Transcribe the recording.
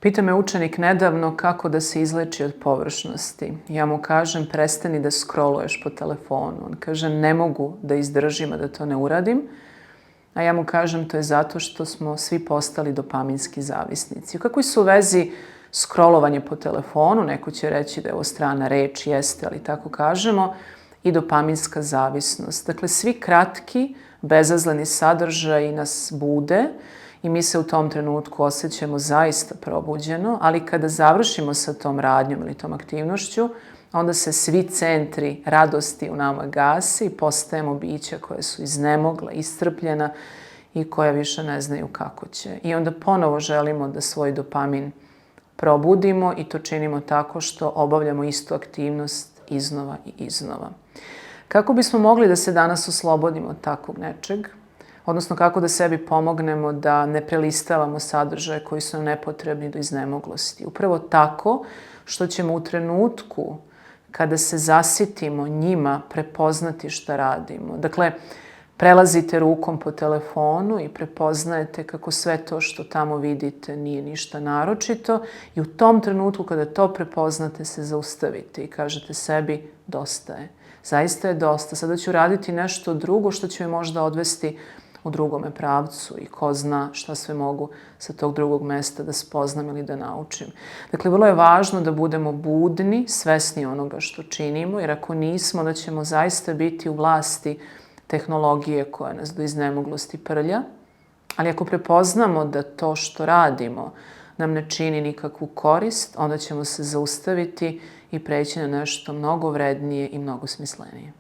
Pita me učenik nedavno kako da se izleči od površnosti. Ja mu kažem, prestani da scrolluješ po telefonu. On kaže, ne mogu da izdržim, a da to ne uradim. A ja mu kažem, to je zato što smo svi postali dopaminski zavisnici. U kakvoj su vezi scrollovanje po telefonu, neko će reći da je ovo strana reč, jeste, ali tako kažemo, i dopaminska zavisnost. Dakle, svi kratki, bezazleni sadržaji nas bude i mi se u tom trenutku osjećamo zaista probuđeno, ali kada završimo sa tom radnjom ili tom aktivnošću, onda se svi centri radosti u nama gase i postajemo bića koje su iznemogla, iscrpljena i koja više ne znaju kako će. I onda ponovo želimo da svoj dopamin probudimo i to činimo tako što obavljamo istu aktivnost iznova i iznova. Kako bismo mogli da se danas oslobodimo od takvog nečeg? Odnosno kako da sebi pomognemo da ne prelistavamo sadržaje koji su nam nepotrebni do iznemoglosti? Upravo tako što ćemo u trenutku kada se zasitimo njima prepoznati šta radimo. Dakle, prelazite rukom po telefonu i prepoznajete kako sve to što tamo vidite nije ništa naročito i u tom trenutku kada to prepoznate se zaustavite i kažete sebi dosta je. Zaista je dosta. Sada ću raditi nešto drugo što će me možda odvesti u drugome pravcu i ko zna šta sve mogu sa tog drugog mesta da spoznam ili da naučim. Dakle, vrlo je važno da budemo budni, svesni onoga što činimo, jer ako nismo, da ćemo zaista biti u vlasti tehnologije koja nas do iznemoglosti prlja, ali ako prepoznamo da to što radimo nam ne čini nikakvu korist, onda ćemo se zaustaviti i preći na nešto mnogo vrednije i mnogo smislenije.